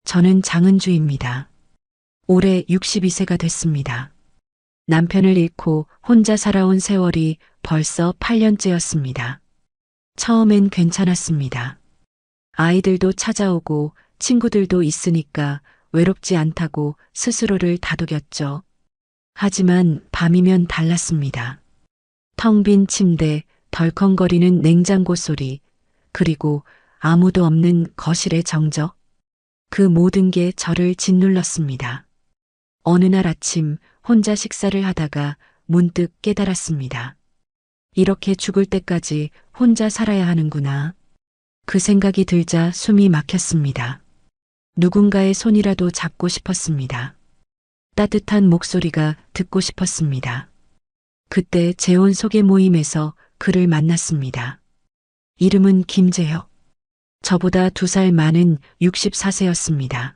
저는 장은주입니다. 올해 62세가 됐습니다. 남편을 잃고 혼자 살아온 세월이 벌써 8년째였습니다. 처음엔 괜찮았습니다. 아이들도 찾아오고 친구들도 있으니까 외롭지 않다고 스스로를 다독였죠. 하지만 밤이면 달랐습니다. 텅 빈 침대, 덜컹거리는 냉장고 소리, 그리고 아무도 없는 거실의 정적. 그 모든 게 저를 짓눌렀습니다. 어느 날 아침 혼자 식사를 하다가 문득 깨달았습니다. 이렇게 죽을 때까지 혼자 살아야 하는구나. 그 생각이 들자 숨이 막혔습니다. 누군가의 손이라도 잡고 싶었습니다. 따뜻한 목소리가 듣고 싶었습니다. 그때 재혼 소개 모임에서 그를 만났습니다. 이름은 김재혁. 저보다 2살 많은 64세였습니다.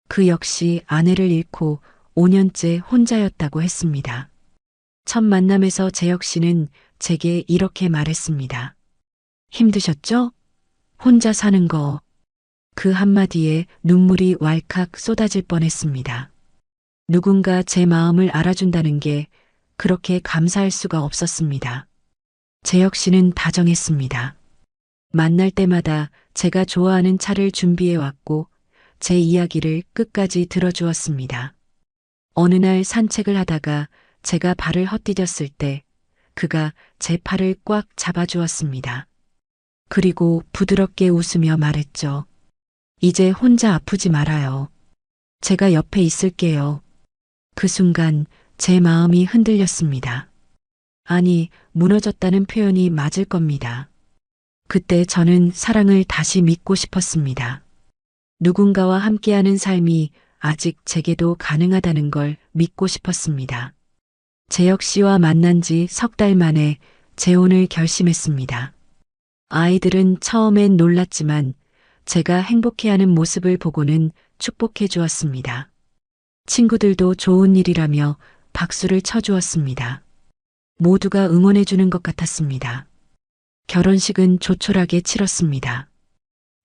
그 역시 아내를 잃고 5년째 혼자였다고 했습니다. 첫 만남에서 재혁 씨는 제게 이렇게 말했습니다. 힘드셨죠? 혼자 사는 거. 그 한마디에 눈물이 왈칵 쏟아질 뻔했습니다. 누군가 제 마음을 알아준다는 게 그렇게 감사할 수가 없었습니다. 재혁 씨는 다정했습니다. 만날 때마다 제가 좋아하는 차를 준비해 왔고 제 이야기를 끝까지 들어주었습니다. 어느 날 산책을 하다가 제가 발을 헛디뎠을 때 그가 제 팔을 꽉 잡아주었습니다. 그리고 부드럽게 웃으며 말했죠. 이제 혼자 아프지 말아요. 제가 옆에 있을게요. 그 순간 제 마음이 흔들렸습니다. 아니, 무너졌다는 표현이 맞을 겁니다. 그때 저는 사랑을 다시 믿고 싶었습니다. 누군가와 함께하는 삶이 아직 제게도 가능하다는 걸 믿고 싶었습니다. 재혁 씨와 만난 지 3달 만에 재혼을 결심했습니다. 아이들은 처음엔 놀랐지만 제가 행복해하는 모습을 보고는 축복해 주었습니다. 친구들도 좋은 일이라며 박수를 쳐주었습니다. 모두가 응원해 주는 것 같았습니다. 결혼식은 조촐하게 치렀습니다.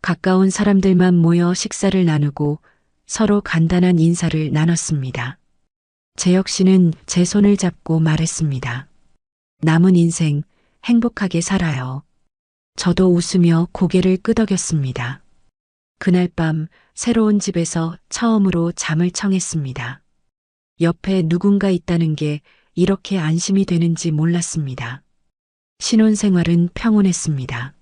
가까운 사람들만 모여 식사를 나누고 서로 간단한 인사를 나눴습니다. 재혁 씨는 제 손을 잡고 말했습니다. 남은 인생 행복하게 살아요. 저도 웃으며 고개를 끄덕였습니다. 그날 밤 새로운 집에서 처음으로 잠을 청했습니다. 옆에 누군가 있다는 게 이렇게 안심이 되는지 몰랐습니다. 신혼생활은 평온했습니다.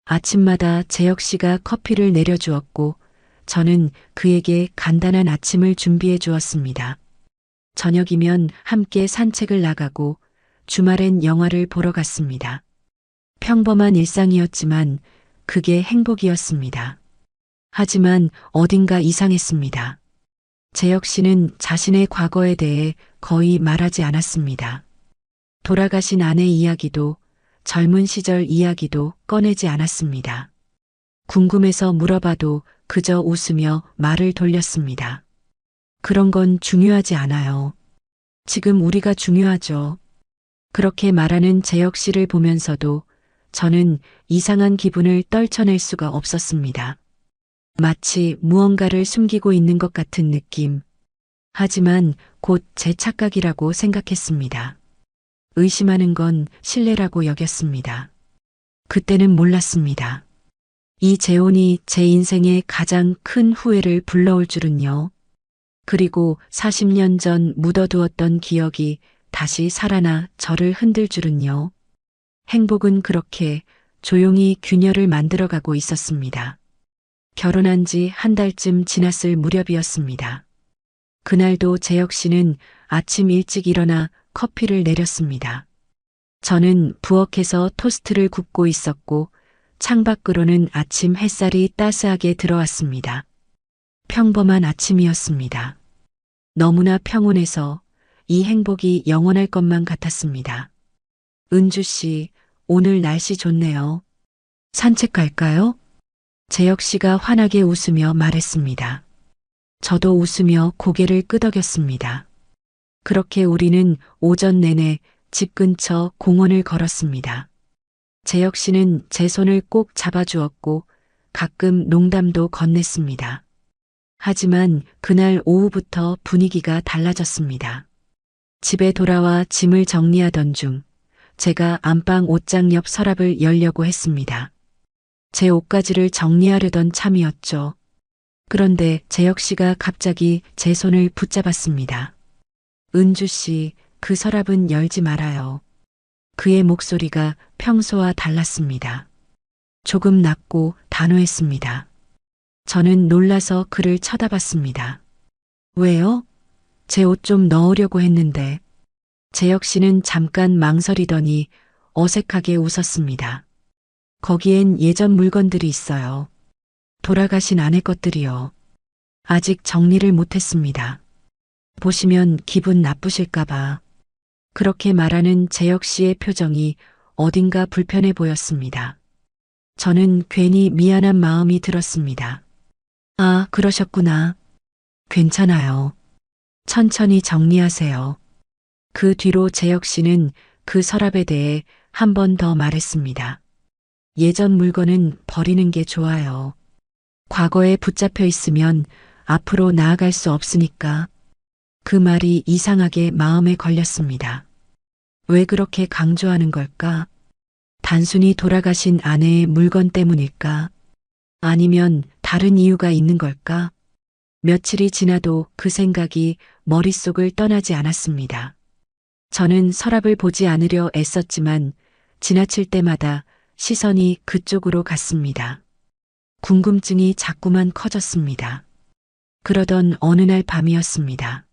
아침마다 재혁 씨가 커피를 내려주었고 저는 그에게 간단한 아침을 준비해 주었습니다. 저녁이면 함께 산책을 나가고 주말엔 영화를 보러 갔습니다. 평범한 일상이었지만 그게 행복이었습니다. 하지만 어딘가 이상했습니다. 재혁 씨는 자신의 과거에 대해 거의 말하지 않았습니다. 돌아가신 아내 이야기도 젊은 시절 이야기도 꺼내지 않았습니다. 궁금해서 물어봐도 그저 웃으며 말을 돌렸습니다. 그런 건 중요하지 않아요. 지금 우리가 중요하죠. 그렇게 말하는 재혁 씨를 보면서도 저는 이상한 기분을 떨쳐낼 수가 없었습니다. 마치 무언가를 숨기고 있는 것 같은 느낌. 하지만 곧 제 착각이라고 생각했습니다. 의심하는 건 신뢰라고 여겼습니다. 그때는 몰랐습니다. 이 재혼이 제 인생의 가장 큰 후회를 불러올 줄은요. 그리고 40년 전 묻어두었던 기억이 다시 살아나 저를 흔들 줄은요. 행복은 그렇게 조용히 균열을 만들어가고 있었습니다. 결혼한 지 1달쯤 지났을 무렵이었습니다. 그날도 재혁 씨는 아침 일찍 일어나 커피를 내렸습니다. 저는 부엌에서 토스트를 굽고 있었고 창밖으로는 아침 햇살이 따스하게 들어왔습니다. 평범한 아침이었습니다. 너무나 평온해서 이 행복이 영원할 것만 같았습니다. 은주 씨, 오늘 날씨 좋네요. 산책 갈까요? 재혁 씨가 환하게 웃으며 말했습니다. 저도 웃으며 고개를 끄덕였습니다. 그렇게 우리는 오전 내내 집 근처 공원을 걸었습니다. 재혁 씨는 제 손을 꼭 잡아주었고 가끔 농담도 건넸습니다. 하지만 그날 오후부터 분위기가 달라졌습니다. 집에 돌아와 짐을 정리하던 중 제가 안방 옷장 옆 서랍을 열려고 했습니다. 제 옷가지를 정리하려던 참이었죠. 그런데 재혁 씨가 갑자기 제 손을 붙잡았습니다. 은주 씨, 그 서랍은 열지 말아요. 그의 목소리가 평소와 달랐습니다. 조금 낮고 단호했습니다. 저는 놀라서 그를 쳐다봤습니다. 왜요? 제 옷 좀 넣으려고 했는데. 재혁 씨는 잠깐 망설이더니 어색하게 웃었습니다. 거기엔 예전 물건들이 있어요. 돌아가신 아내 것들이요. 아직 정리를 못했습니다. 보시면 기분 나쁘실까봐. 그렇게 말하는 재혁 씨의 표정이 어딘가 불편해 보였습니다. 저는 괜히 미안한 마음이 들었습니다. 아, 그러셨구나. 괜찮아요. 천천히 정리하세요. 그 뒤로 재혁 씨는 그 서랍에 대해 한 번 더 말했습니다. 예전 물건은 버리는 게 좋아요. 과거에 붙잡혀 있으면 앞으로 나아갈 수 없으니까. 그 말이 이상하게 마음에 걸렸습니다. 왜 그렇게 강조하는 걸까? 단순히 돌아가신 아내의 물건 때문일까? 아니면 다른 이유가 있는 걸까? 며칠이 지나도 그 생각이 머릿속을 떠나지 않았습니다. 저는 서랍을 보지 않으려 애썼지만 지나칠 때마다 시선이 그쪽으로 갔습니다. 궁금증이 자꾸만 커졌습니다. 그러던 어느 날 밤이었습니다.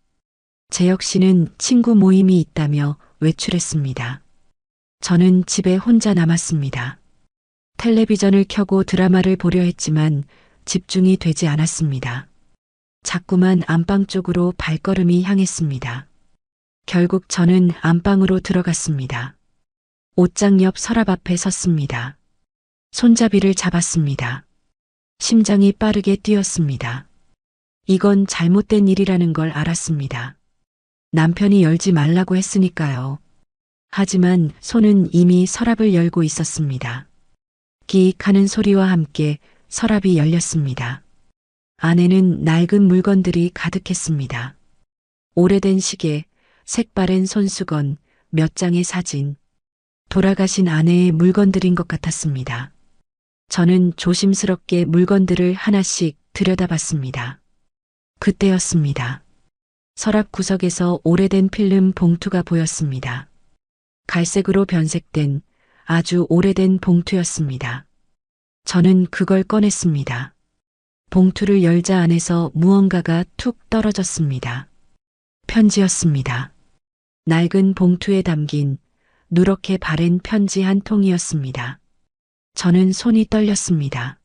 재혁 씨는 친구 모임이 있다며 외출했습니다. 저는 집에 혼자 남았습니다. 텔레비전을 켜고 드라마를 보려 했지만 집중이 되지 않았습니다. 자꾸만 안방 쪽으로 발걸음이 향했습니다. 결국 저는 안방으로 들어갔습니다. 옷장 옆 서랍 앞에 섰습니다. 손잡이를 잡았습니다. 심장이 빠르게 뛰었습니다. 이건 잘못된 일이라는 걸 알았습니다. 남편이 열지 말라고 했으니까요. 하지만 손은 이미 서랍을 열고 있었습니다. 끼익 하는 소리와 함께 서랍이 열렸습니다. 안에는 낡은 물건들이 가득했습니다. 오래된 시계, 색바랜 손수건, 몇 장의 사진. 돌아가신 아내의 물건들인 것 같았습니다. 저는 조심스럽게 물건들을 하나씩 들여다봤습니다. 그때였습니다. 서랍 구석에서 오래된 필름 봉투가 보였습니다. 갈색으로 변색된 아주 오래된 봉투였습니다. 저는 그걸 꺼냈습니다. 봉투를 열자 안에서 무언가가 툭 떨어졌습니다. 편지였습니다. 낡은 봉투에 담긴 누렇게 바랜 편지 한 통이었습니다. 저는 손이 떨렸습니다.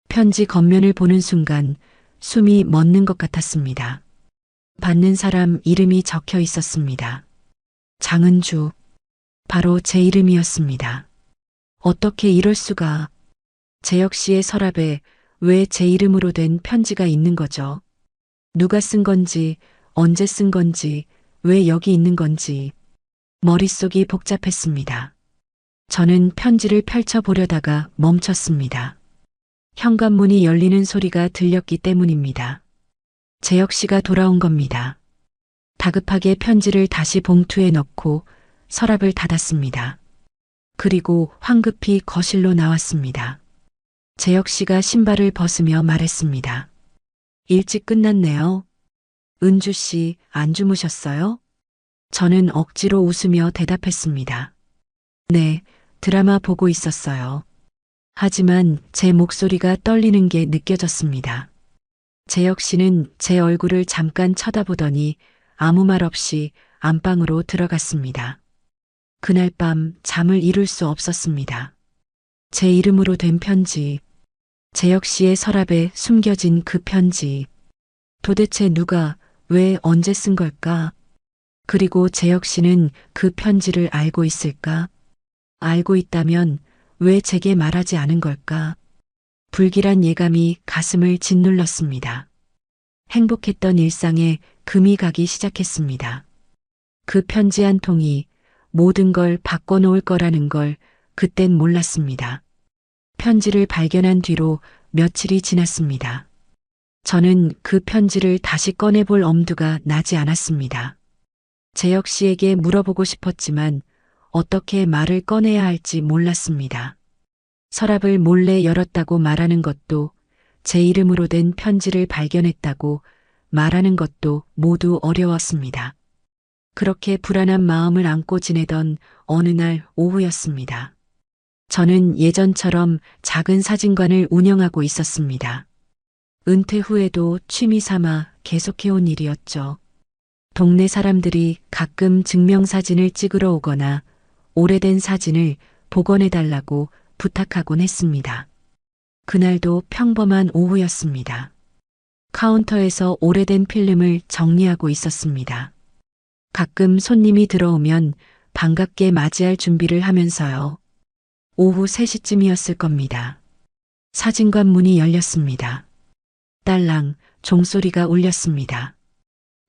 편지 겉면을 보는 순간 숨이 멎는 것 같았습니다. 받는 사람 이름이 적혀 있었습니다. 장은주. 바로 제 이름이었습니다. 어떻게 이럴 수가. 재혁 씨의 서랍에 왜 제 이름으로 된 편지가 있는 거죠? 누가 쓴 건지, 언제 쓴 건지, 왜 여기 있는 건지. 머릿속이 복잡했습니다. 저는 편지를 펼쳐보려다가 멈췄습니다. 현관문이 열리는 소리가 들렸기 때문입니다. 재혁 씨가 돌아온 겁니다. 다급하게 편지를 다시 봉투에 넣고 서랍을 닫았습니다. 그리고 황급히 거실로 나왔습니다. 재혁 씨가 신발을 벗으며 말했습니다. 일찍 끝났네요. 은주 씨, 안 주무셨어요? 저는 억지로 웃으며 대답했습니다. 네, 드라마 보고 있었어요. 하지만 제 목소리가 떨리는 게 느껴졌습니다. 재혁 씨는 제 얼굴을 잠깐 쳐다보더니 아무 말 없이 안방으로 들어갔습니다. 그날 밤 잠을 이룰 수 없었습니다. 제 이름으로 된 편지, 재혁 씨의 서랍에 숨겨진 그 편지. 도대체 누가, 왜, 언제 쓴 걸까? 그리고 재혁 씨는 그 편지를 알고 있을까? 알고 있다면 왜 제게 말하지 않은 걸까? 불길한 예감이 가슴을 짓눌렀습니다. 행복했던 일상에 금이 가기 시작했습니다. 그 편지 한 통이 모든 걸 바꿔놓을 거라는 걸 그땐 몰랐습니다. 편지를 발견한 뒤로 며칠이 지났습니다. 저는 그 편지를 다시 꺼내볼 엄두가 나지 않았습니다. 재혁 씨에게 물어보고 싶었지만 어떻게 말을 꺼내야 할지 몰랐습니다. 서랍을 몰래 열었다고 말하는 것도, 제 이름으로 된 편지를 발견했다고 말하는 것도 모두 어려웠습니다. 그렇게 불안한 마음을 안고 지내던 어느 날 오후였습니다. 저는 예전처럼 작은 사진관을 운영하고 있었습니다. 은퇴 후에도 취미 삼아 계속해온 일이었죠. 동네 사람들이 가끔 증명사진을 찍으러 오거나 오래된 사진을 복원해달라고 부탁하곤 했습니다. 그날도 평범한 오후였습니다. 카운터에서 오래된 필름을 정리하고 있었습니다. 가끔 손님이 들어오면 반갑게 맞이할 준비를 하면서요. 오후 3시쯤이었을 겁니다. 사진관 문이 열렸습니다. 딸랑 종소리가 울렸습니다.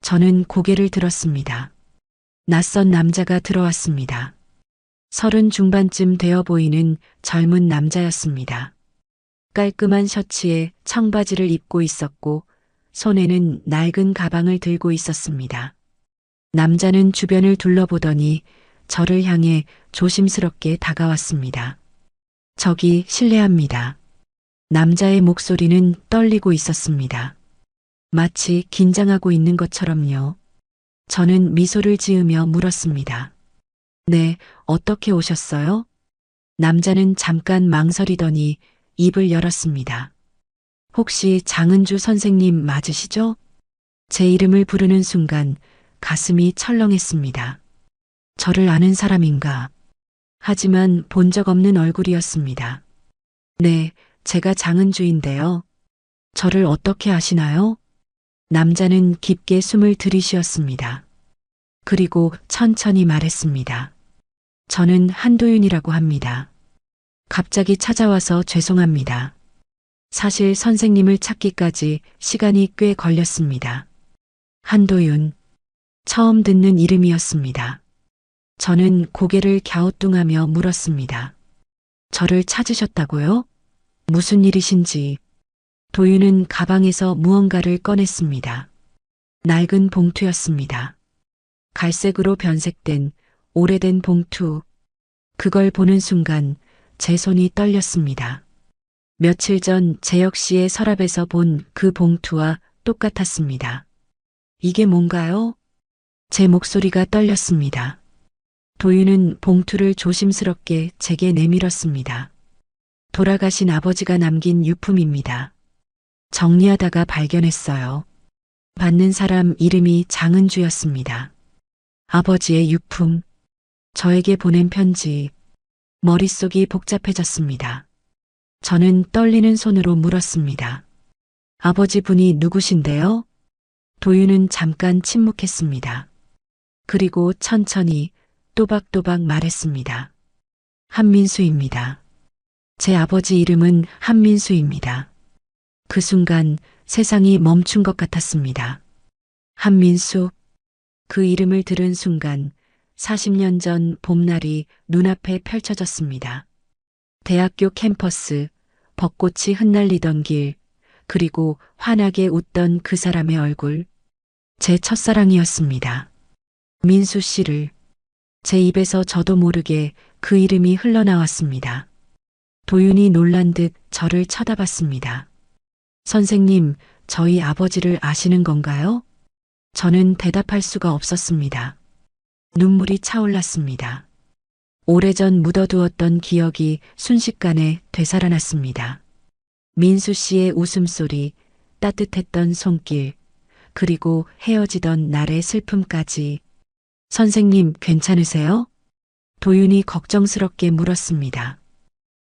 저는 고개를 들었습니다. 낯선 남자가 들어왔습니다. 30 중반쯤 되어 보이는 젊은 남자였습니다. 깔끔한 셔츠에 청바지를 입고 있었고 손에는 낡은 가방을 들고 있었습니다. 남자는 주변을 둘러보더니 저를 향해 조심스럽게 다가왔습니다. 저기 실례합니다. 남자의 목소리는 떨리고 있었습니다. 마치 긴장하고 있는 것처럼요. 저는 미소를 지으며 물었습니다. 네, 어떻게 오셨어요? 남자는 잠깐 망설이더니 입을 열었습니다. 혹시 장은주 선생님 맞으시죠? 제 이름을 부르는 순간 가슴이 철렁했습니다. 저를 아는 사람인가? 하지만 본 적 없는 얼굴이었습니다. 네, 제가 장은주인데요. 저를 어떻게 아시나요? 남자는 깊게 숨을 들이쉬었습니다. 그리고 천천히 말했습니다. 저는 한도윤이라고 합니다. 갑자기 찾아와서 죄송합니다. 사실 선생님을 찾기까지 시간이 꽤 걸렸습니다. 한도윤. 처음 듣는 이름이었습니다. 저는 고개를 갸우뚱하며 물었습니다. 저를 찾으셨다고요? 무슨 일이신지. 도윤은 가방에서 무언가를 꺼냈습니다. 낡은 봉투였습니다. 갈색으로 변색된 오래된 봉투. 그걸 보는 순간 제 손이 떨렸습니다. 며칠 전 재혁 씨의 서랍에서 본 그 봉투와 똑같았습니다. 이게 뭔가요? 제 목소리가 떨렸습니다. 도윤은 봉투를 조심스럽게 제게 내밀었습니다. 돌아가신 아버지가 남긴 유품입니다. 정리하다가 발견했어요. 받는 사람 이름이 장은주였습니다. 아버지의 유품, 저에게 보낸 편지, 머릿속이 복잡해졌습니다. 저는 떨리는 손으로 물었습니다. 아버지 분이 누구신데요? 도윤은 잠깐 침묵했습니다. 그리고 천천히 또박또박 말했습니다. 한민수입니다. 제 아버지 이름은 한민수입니다. 그 순간 세상이 멈춘 것 같았습니다. 한민수. 그 이름을 들은 순간 40년 전 봄날이 눈앞에 펼쳐졌습니다. 대학교 캠퍼스, 벚꽃이 흩날리던 길, 그리고 환하게 웃던 그 사람의 얼굴. 제 첫사랑이었습니다. 민수 씨를. 제 입에서 저도 모르게 그 이름이 흘러나왔습니다. 도윤이 놀란 듯 저를 쳐다봤습니다. 선생님, 저희 아버지를 아시는 건가요? 저는 대답할 수가 없었습니다. 눈물이 차올랐습니다. 오래전 묻어두었던 기억이 순식간에 되살아났습니다. 민수 씨의 웃음소리, 따뜻했던 손길, 그리고 헤어지던 날의 슬픔까지. 선생님, 괜찮으세요? 도윤이 걱정스럽게 물었습니다.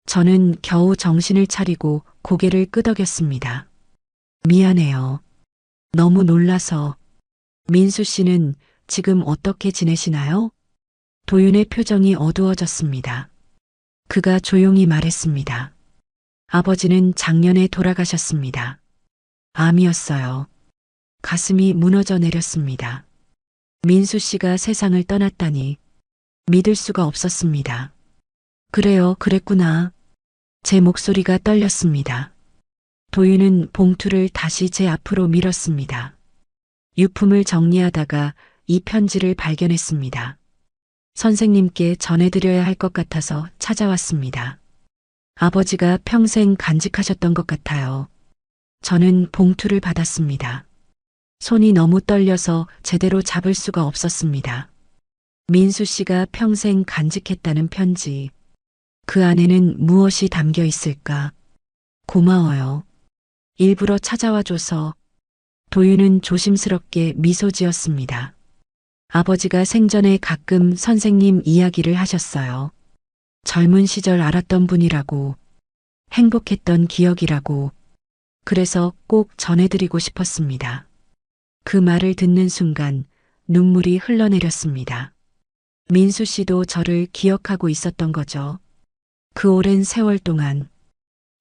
저는 겨우 정신을 차리고 고개를 끄덕였습니다. 미안해요. 너무 놀라서. 민수 씨는 지금 어떻게 지내시나요? 도윤의 표정이 어두워졌습니다. 그가 조용히 말했습니다. 아버지는 작년에 돌아가셨습니다. 암이었어요. 가슴이 무너져 내렸습니다. 민수 씨가 세상을 떠났다니 믿을 수가 없었습니다. 그래요, 그랬구나. 제 목소리가 떨렸습니다. 도윤은 봉투를 다시 제 앞으로 밀었습니다. 유품을 정리하다가 이 편지를 발견했습니다. 선생님께 전해드려야 할 것 같아서 찾아왔습니다. 아버지가 평생 간직하셨던 것 같아요. 저는 봉투를 받았습니다. 손이 너무 떨려서 제대로 잡을 수가 없었습니다. 민수 씨가 평생 간직했다는 편지. 그 안에는 무엇이 담겨 있을까? 고마워요. 일부러 찾아와줘서. 도윤은 조심스럽게 미소 지었습니다. 아버지가 생전에 가끔 선생님 이야기를 하셨어요. 젊은 시절 알았던 분이라고, 행복했던 기억이라고, 그래서 꼭 전해드리고 싶었습니다. 그 말을 듣는 순간 눈물이 흘러내렸습니다. 민수 씨도 저를 기억하고 있었던 거죠. 그 오랜 세월 동안.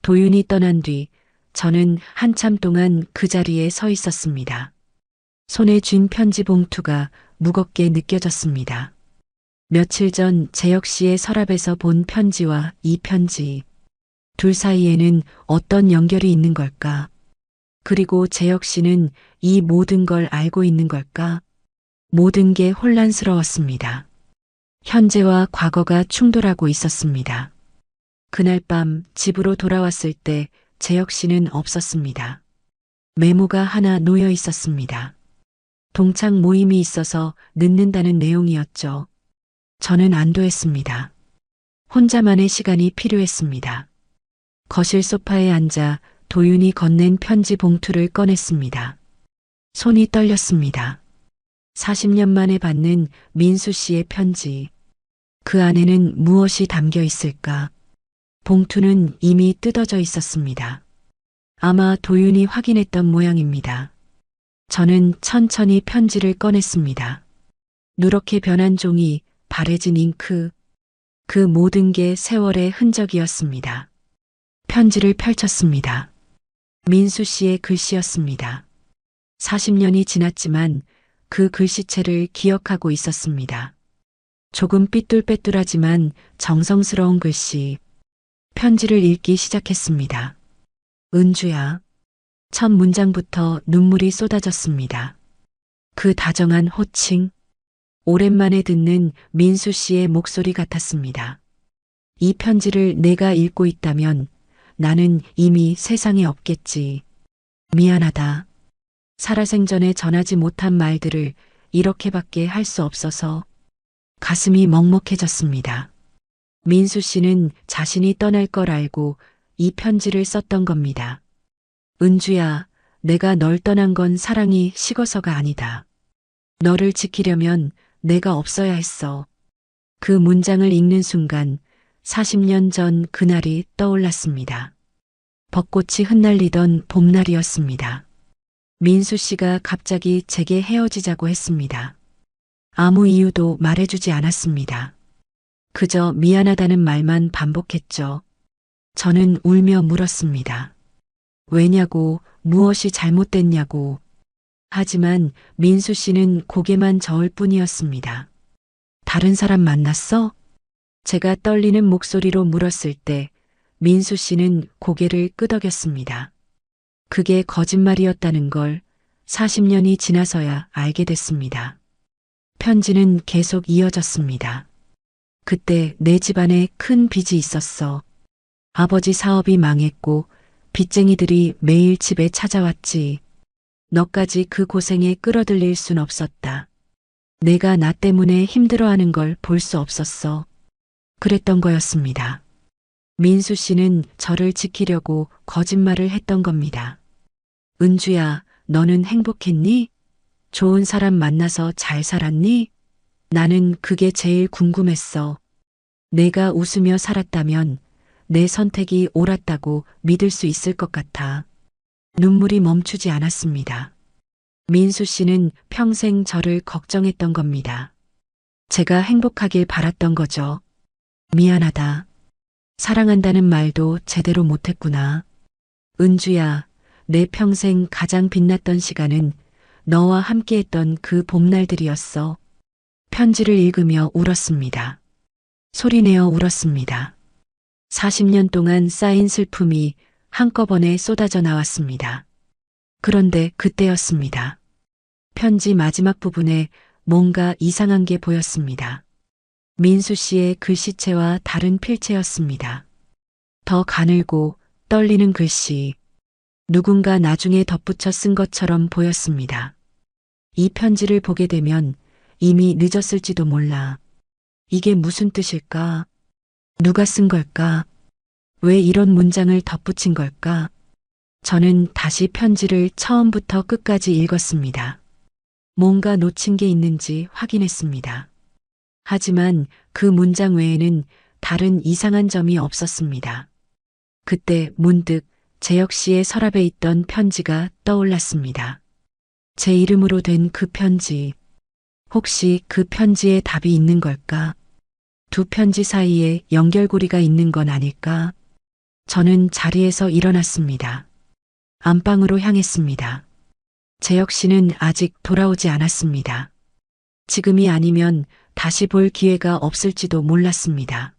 도윤이 떠난 뒤 저는 한참 동안 그 자리에 서 있었습니다. 손에 쥔 편지 봉투가 무겁게 느껴졌습니다. 며칠 전 재혁 씨의 서랍에서 본 편지와 이 편지. 둘 사이에는 어떤 연결이 있는 걸까? 그리고 재혁 씨는 이 모든 걸 알고 있는 걸까? 모든 게 혼란스러웠습니다. 현재와 과거가 충돌하고 있었습니다. 그날 밤 집으로 돌아왔을 때 재혁 씨는 없었습니다. 메모가 하나 놓여 있었습니다. 동창 모임이 있어서 늦는다는 내용이었죠. 저는 안도했습니다. 혼자만의 시간이 필요했습니다. 거실 소파에 앉아 도윤이 건넨 편지 봉투를 꺼냈습니다. 손이 떨렸습니다. 40년 만에 받는 민수 씨의 편지. 그 안에는 무엇이 담겨 있을까? 봉투는 이미 뜯어져 있었습니다. 아마 도윤이 확인했던 모양입니다. 저는 천천히 편지를 꺼냈습니다. 누렇게 변한 종이, 바래진 잉크, 그 모든 게 세월의 흔적이었습니다. 편지를 펼쳤습니다. 민수 씨의 글씨였습니다. 40년이 지났지만 그 글씨체를 기억하고 있었습니다. 조금 삐뚤빼뚤하지만 정성스러운 글씨. 편지를 읽기 시작했습니다. 은주야. 첫 문장부터 눈물이 쏟아졌습니다. 그 다정한 호칭. 오랜만에 듣는 민수 씨의 목소리 같았습니다. 이 편지를 내가 읽고 있다면 나는 이미 세상에 없겠지. 미안하다. 살아생전에 전하지 못한 말들을 이렇게밖에 할 수 없어서 가슴이 먹먹해졌습니다. 민수 씨는 자신이 떠날 걸 알고 이 편지를 썼던 겁니다. 은주야, 내가 널 떠난 건 사랑이 식어서가 아니다. 너를 지키려면 내가 없어야 했어. 그 문장을 읽는 순간 40년 전 그날이 떠올랐습니다. 벚꽃이 흩날리던 봄날이었습니다. 민수 씨가 갑자기 제게 헤어지자고 했습니다. 아무 이유도 말해주지 않았습니다. 그저 미안하다는 말만 반복했죠. 저는 울며 물었습니다. 왜냐고, 무엇이 잘못됐냐고. 하지만 민수 씨는 고개만 저을 뿐이었습니다. 다른 사람 만났어? 제가 떨리는 목소리로 물었을 때 민수 씨는 고개를 끄덕였습니다. 그게 거짓말이었다는 걸 40년이 지나서야 알게 됐습니다. 편지는 계속 이어졌습니다. 그때 내 집안에 큰 빚이 있었어. 아버지 사업이 망했고 빚쟁이들이 매일 집에 찾아왔지. 너까지 그 고생에 끌어들일 순 없었다. 내가 나 때문에 힘들어하는 걸 볼 수 없었어. 그랬던 거였습니다. 민수 씨는 저를 지키려고 거짓말을 했던 겁니다. 은주야, 너는 행복했니? 좋은 사람 만나서 잘 살았니? 나는 그게 제일 궁금했어. 내가 웃으며 살았다면 내 선택이 옳았다고 믿을 수 있을 것 같아. 눈물이 멈추지 않았습니다. 민수 씨는 평생 저를 걱정했던 겁니다. 제가 행복하길 바랐던 거죠. 미안하다. 사랑한다는 말도 제대로 못했구나. 은주야, 내 평생 가장 빛났던 시간은 너와 함께했던 그 봄날들이었어. 편지를 읽으며 울었습니다. 소리내어 울었습니다. 40년 동안 쌓인 슬픔이 한꺼번에 쏟아져 나왔습니다. 그런데 그때였습니다. 편지 마지막 부분에 뭔가 이상한 게 보였습니다. 민수 씨의 글씨체와 다른 필체였습니다. 더 가늘고 떨리는 글씨. 누군가 나중에 덧붙여 쓴 것처럼 보였습니다. 이 편지를 보게 되면 이미 늦었을지도 몰라. 이게 무슨 뜻일까? 누가 쓴 걸까? 왜 이런 문장을 덧붙인 걸까? 저는 다시 편지를 처음부터 끝까지 읽었습니다. 뭔가 놓친 게 있는지 확인했습니다. 하지만 그 문장 외에는 다른 이상한 점이 없었습니다. 그때 문득 재혁 씨의 서랍에 있던 편지가 떠올랐습니다. 제 이름으로 된 그 편지. 혹시 그 편지에 답이 있는 걸까? 두 편지 사이에 연결고리가 있는 건 아닐까? 저는 자리에서 일어났습니다. 안방으로 향했습니다. 재혁 씨는 아직 돌아오지 않았습니다. 지금이 아니면 다시 볼 기회가 없을지도 몰랐습니다.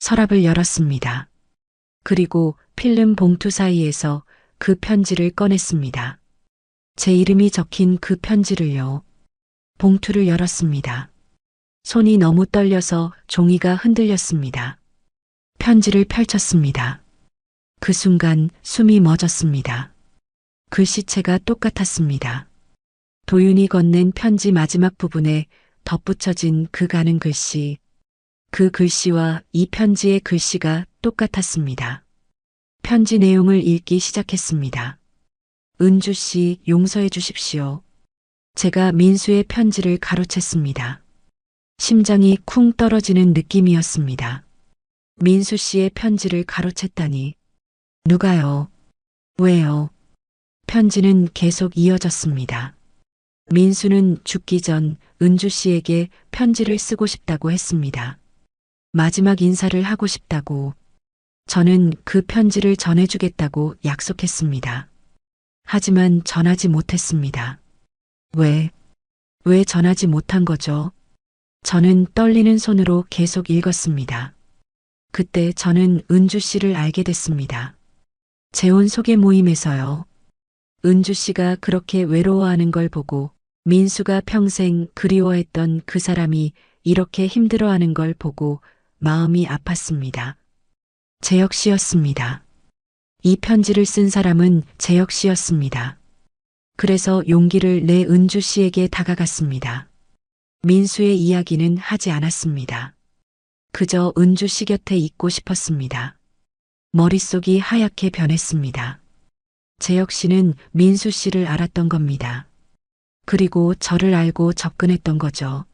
서랍을 열었습니다. 그리고 필름 봉투 사이에서 그 편지를 꺼냈습니다. 제 이름이 적힌 그 편지를요. 봉투를 열었습니다. 손이 너무 떨려서 종이가 흔들렸습니다. 편지를 펼쳤습니다. 그 순간 숨이 멎었습니다. 글씨체가 똑같았습니다. 도윤이 건넨 편지 마지막 부분에 덧붙여진 그 가는 글씨. 그 글씨와 이 편지의 글씨가 똑같았습니다. 편지 내용을 읽기 시작했습니다. 은주 씨, 용서해 주십시오. 제가 민수의 편지를 가로챘습니다. 심장이 쿵 떨어지는 느낌이었습니다. 민수 씨의 편지를 가로챘다니. 누가요? 왜요? 편지는 계속 이어졌습니다. 민수는 죽기 전 은주 씨에게 편지를 쓰고 싶다고 했습니다. 마지막 인사를 하고 싶다고. 저는 그 편지를 전해주겠다고 약속했습니다. 하지만 전하지 못했습니다. 왜 전하지 못한 거죠? 저는 떨리는 손으로 계속 읽었습니다. 그때 저는 은주 씨를 알게 됐습니다. 재혼 소개 모임에서요. 은주 씨가 그렇게 외로워하는 걸 보고 민수가 평생 그리워했던 그 사람이 이렇게 힘들어하는 걸 보고 마음이 아팠습니다. 재혁 씨였습니다. 이 편지를 쓴 사람은 재혁 씨였습니다. 그래서 용기를 내 은주 씨에게 다가갔습니다. 민수의 이야기는 하지 않았습니다. 그저 은주 씨 곁에 있고 싶었습니다. 머릿속이 하얗게 변했습니다. 재혁 씨는 민수 씨를 알았던 겁니다. 그리고 저를 알고 접근했던 거죠.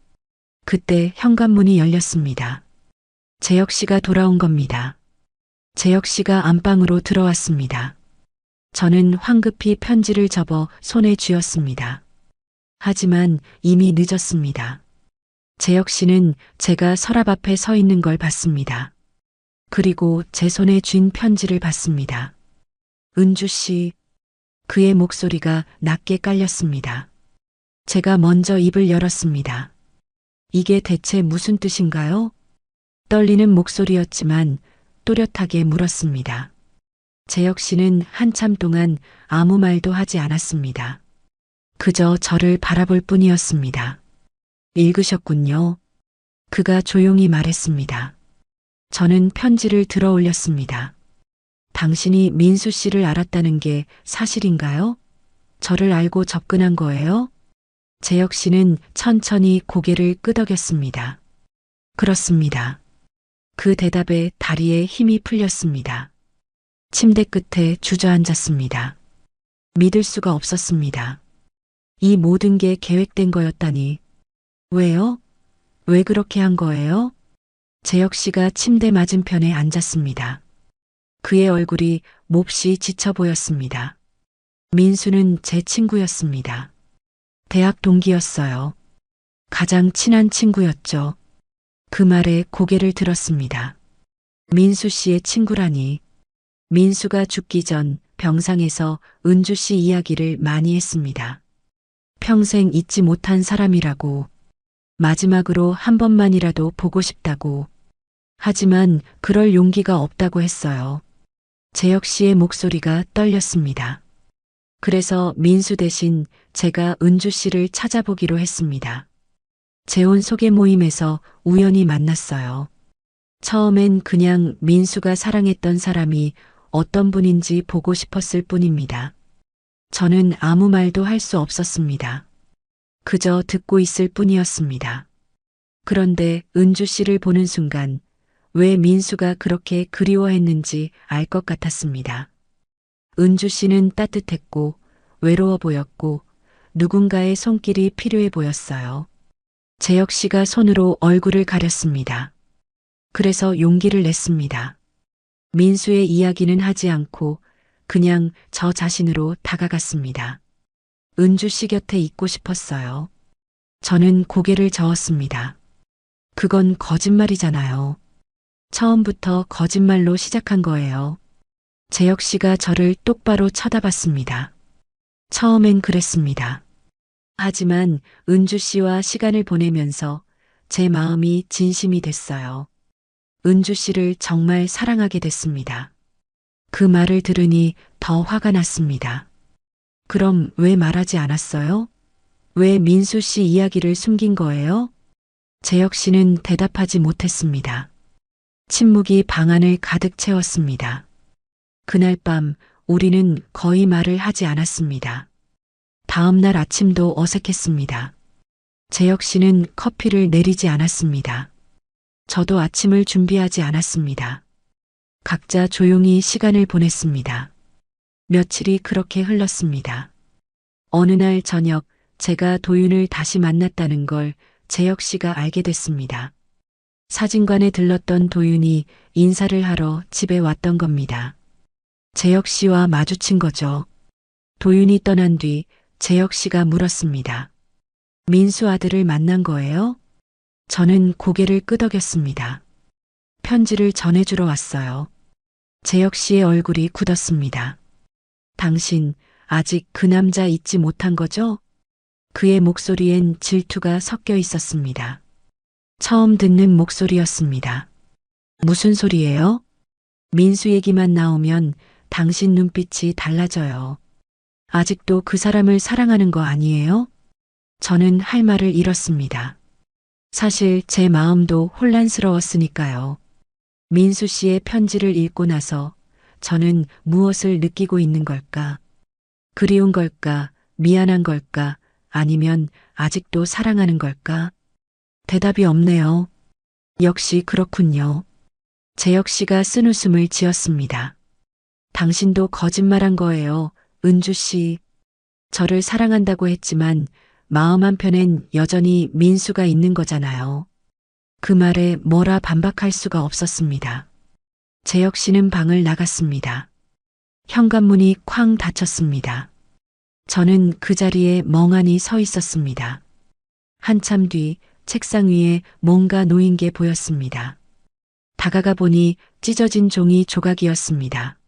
그때 현관문이 열렸습니다. 재혁 씨가 돌아온 겁니다. 재혁 씨가 안방으로 들어왔습니다. 저는 황급히 편지를 접어 손에 쥐었습니다. 하지만 이미 늦었습니다. 재혁 씨는 제가 서랍 앞에 서 있는 걸 봤습니다. 그리고 제 손에 쥔 편지를 봤습니다. 은주 씨, 그의 목소리가 낮게 깔렸습니다. 제가 먼저 입을 열었습니다. 이게 대체 무슨 뜻인가요? 떨리는 목소리였지만 또렷하게 물었습니다. 재혁 씨는 한참 동안 아무 말도 하지 않았습니다. 그저 저를 바라볼 뿐이었습니다. 읽으셨군요. 그가 조용히 말했습니다. 저는 편지를 들어 올렸습니다. 당신이 민수 씨를 알았다는 게 사실인가요? 저를 알고 접근한 거예요? 재혁 씨는 천천히 고개를 끄덕였습니다. 그렇습니다. 그 대답에 다리에 힘이 풀렸습니다. 침대 끝에 주저앉았습니다. 믿을 수가 없었습니다. 이 모든 게 계획된 거였다니. 왜요? 왜 그렇게 한 거예요? 재혁 씨가 침대 맞은편에 앉았습니다. 그의 얼굴이 몹시 지쳐 보였습니다. 민수는 제 친구였습니다. 대학 동기였어요. 가장 친한 친구였죠. 그 말에 고개를 들었습니다. 민수 씨의 친구라니. 민수가 죽기 전 병상에서 은주 씨 이야기를 많이 했습니다. 평생 잊지 못한 사람이라고. 마지막으로 한 번만이라도 보고 싶다고. 하지만 그럴 용기가 없다고 했어요. 재혁 씨의 목소리가 떨렸습니다. 그래서 민수 대신 제가 은주 씨를 찾아보기로 했습니다. 재혼 소개 모임에서 우연히 만났어요. 처음엔 그냥 민수가 사랑했던 사람이 어떤 분인지 보고 싶었을 뿐입니다. 저는 아무 말도 할 수 없었습니다. 그저 듣고 있을 뿐이었습니다. 그런데 은주 씨를 보는 순간 왜 민수가 그렇게 그리워했는지 알 것 같았습니다. 은주 씨는 따뜻했고 외로워 보였고 누군가의 손길이 필요해 보였어요. 재혁 씨가 손으로 얼굴을 가렸습니다. 그래서 용기를 냈습니다. 민수의 이야기는 하지 않고 그냥 저 자신으로 다가갔습니다. 은주 씨 곁에 있고 싶었어요. 저는 고개를 저었습니다. 그건 거짓말이잖아요. 처음부터 거짓말로 시작한 거예요. 재혁 씨가 저를 똑바로 쳐다봤습니다. 처음엔 그랬습니다. 하지만 은주 씨와 시간을 보내면서 제 마음이 진심이 됐어요. 은주 씨를 정말 사랑하게 됐습니다. 그 말을 들으니 더 화가 났습니다. 그럼 왜 말하지 않았어요? 왜 민수 씨 이야기를 숨긴 거예요? 재혁 씨는 대답하지 못했습니다. 침묵이 방 안을 가득 채웠습니다. 그날 밤 우리는 거의 말을 하지 않았습니다. 다음 날 아침도 어색했습니다. 재혁 씨는 커피를 내리지 않았습니다. 저도 아침을 준비하지 않았습니다. 각자 조용히 시간을 보냈습니다. 며칠이 그렇게 흘렀습니다. 어느 날 저녁 제가 도윤을 다시 만났다는 걸 재혁 씨가 알게 됐습니다. 사진관에 들렀던 도윤이 인사를 하러 집에 왔던 겁니다. 재혁 씨와 마주친 거죠. 도윤이 떠난 뒤 재혁 씨가 물었습니다. 민수 아들을 만난 거예요? 저는 고개를 끄덕였습니다. 편지를 전해주러 왔어요. 재혁 씨의 얼굴이 굳었습니다. 당신 아직 그 남자 잊지 못한 거죠? 그의 목소리엔 질투가 섞여 있었습니다. 처음 듣는 목소리였습니다. 무슨 소리예요? 민수 얘기만 나오면 당신 눈빛이 달라져요. 아직도 그 사람을 사랑하는 거 아니에요? 저는 할 말을 잃었습니다. 사실 제 마음도 혼란스러웠으니까요. 민수 씨의 편지를 읽고 나서 저는 무엇을 느끼고 있는 걸까? 그리운 걸까? 미안한 걸까? 아니면 아직도 사랑하는 걸까? 대답이 없네요. 역시 그렇군요. 재혁 씨가 쓴웃음을 지었습니다. 당신도 거짓말한 거예요, 은주 씨. 저를 사랑한다고 했지만 마음 한편엔 여전히 민수가 있는 거잖아요. 그 말에 뭐라 반박할 수가 없었습니다. 재혁 씨는 방을 나갔습니다. 현관문이 쾅 닫혔습니다. 저는 그 자리에 멍하니 서 있었습니다. 한참 뒤 책상 위에 뭔가 놓인 게 보였습니다. 다가가 보니 찢어진 종이 조각이었습니다.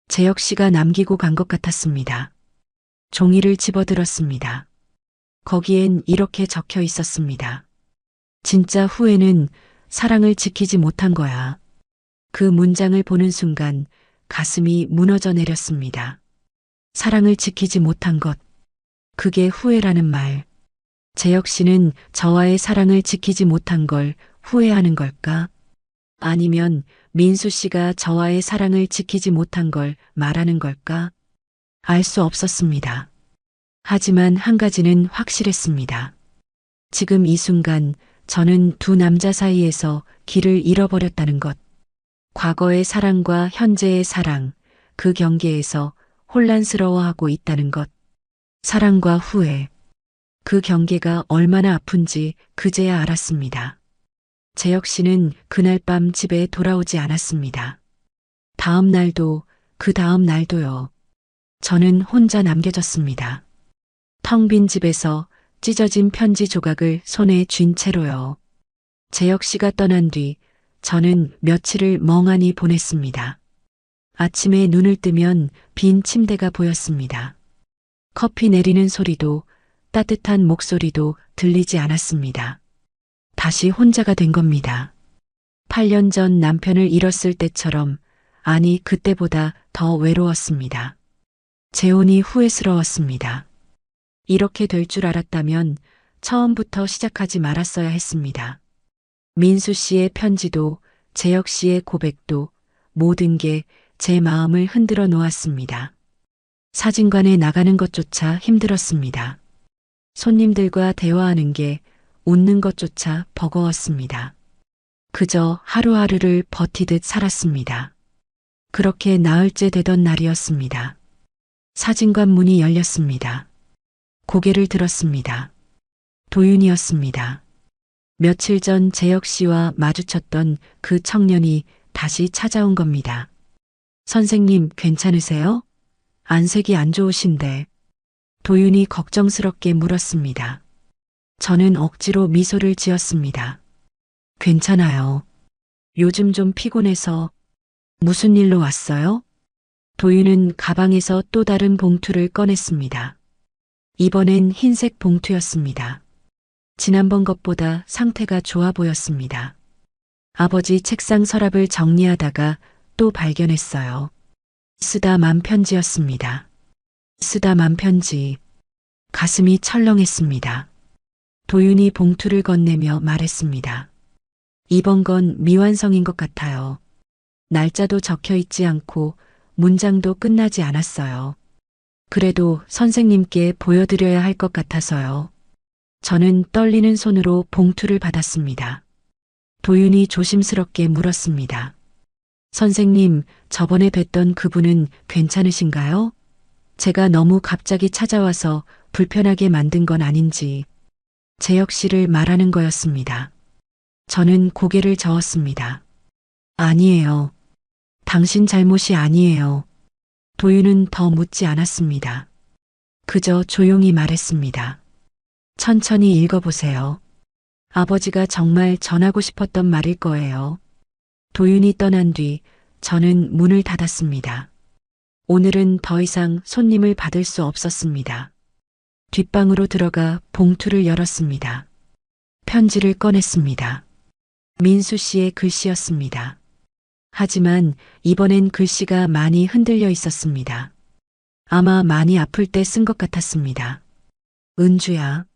재혁 씨가 남기고 간 것 같았습니다. 종이를 집어들었습니다. 거기엔 이렇게 적혀 있었습니다. 진짜 후회는 사랑을 지키지 못한 거야. 그 문장을 보는 순간 가슴이 무너져 내렸습니다. 사랑을 지키지 못한 것. 그게 후회라는 말. 재혁 씨는 저와의 사랑을 지키지 못한 걸 후회하는 걸까? 아니면 민수 씨가 저와의 사랑을 지키지 못한 걸 말하는 걸까? 알 수 없었습니다. 하지만 한 가지는 확실했습니다. 지금 이 순간 저는 두 남자 사이에서 길을 잃어버렸다는 것. 과거의 사랑과 현재의 사랑, 그 경계에서 혼란스러워하고 있다는 것. 사랑과 후회. 그 경계가 얼마나 아픈지 그제야 알았습니다. 재혁 씨는 그날 밤 집에 돌아오지 않았습니다. 다음 날도 그 다음 날도요. 저는 혼자 남겨졌습니다. 텅 빈 집에서 찢어진 편지 조각을 손에 쥔 채로요. 재혁 씨가 떠난 뒤 저는 며칠을 멍하니 보냈습니다. 아침에 눈을 뜨면 빈 침대가 보였습니다. 커피 내리는 소리도 따뜻한 목소리도 들리지 않았습니다. 다시 혼자가 된 겁니다. 8년 전 남편을 잃었을 때처럼 아니, 그때보다 더 외로웠습니다. 재혼이 후회스러웠습니다. 이렇게 될 줄 알았다면 처음부터 시작하지 말았어야 했습니다. 민수 씨의 편지도 재혁 씨의 고백도 모든 게 제 마음을 흔들어 놓았습니다. 사진관에 나가는 것조차 힘들었습니다. 손님들과 대화하는 게 웃는 것조차 버거웠습니다. 그저 하루하루를 버티듯 살았습니다. 그렇게 나흘째 되던 날이었습니다. 사진관 문이 열렸습니다. 고개를 들었습니다. 도윤이었습니다. 며칠 전 재혁 씨와 마주쳤던 그 청년이 다시 찾아온 겁니다. 선생님, 괜찮으세요? 안색이 안 좋으신데. 도윤이 걱정스럽게 물었습니다. 저는 억지로 미소를 지었습니다. 괜찮아요. 요즘 좀 피곤해서. 무슨 일로 왔어요? 도윤은 가방에서 또 다른 봉투를 꺼냈습니다. 이번엔 흰색 봉투였습니다. 지난번 것보다 상태가 좋아 보였습니다. 아버지 책상 서랍을 정리하다가 또 발견했어요. 쓰다만 편지였습니다. 쓰다만 편지. 가슴이 철렁했습니다. 도윤이 봉투를 건네며 말했습니다. 이번 건 미완성인 것 같아요. 날짜도 적혀 있지 않고 문장도 끝나지 않았어요. 그래도 선생님께 보여드려야 할 것 같아서요. 저는 떨리는 손으로 봉투를 받았습니다. 도윤이 조심스럽게 물었습니다. 선생님, 저번에 뵀던 그분은 괜찮으신가요? 제가 너무 갑자기 찾아와서 불편하게 만든 건 아닌지. 재혁 씨를 말하는 거였습니다. 저는 고개를 저었습니다. 아니에요. 당신 잘못이 아니에요. 도윤은 더 묻지 않았습니다. 그저 조용히 말했습니다. 천천히 읽어보세요. 아버지가 정말 전하고 싶었던 말일 거예요. 도윤이 떠난 뒤 저는 문을 닫았습니다. 오늘은 더 이상 손님을 받을 수 없었습니다. 뒷방으로 들어가 봉투를 열었습니다. 편지를 꺼냈습니다. 민수 씨의 글씨였습니다. 하지만 이번엔 글씨가 많이 흔들려 있었습니다. 아마 많이 아플 때 쓴 것 같았습니다. 은주야.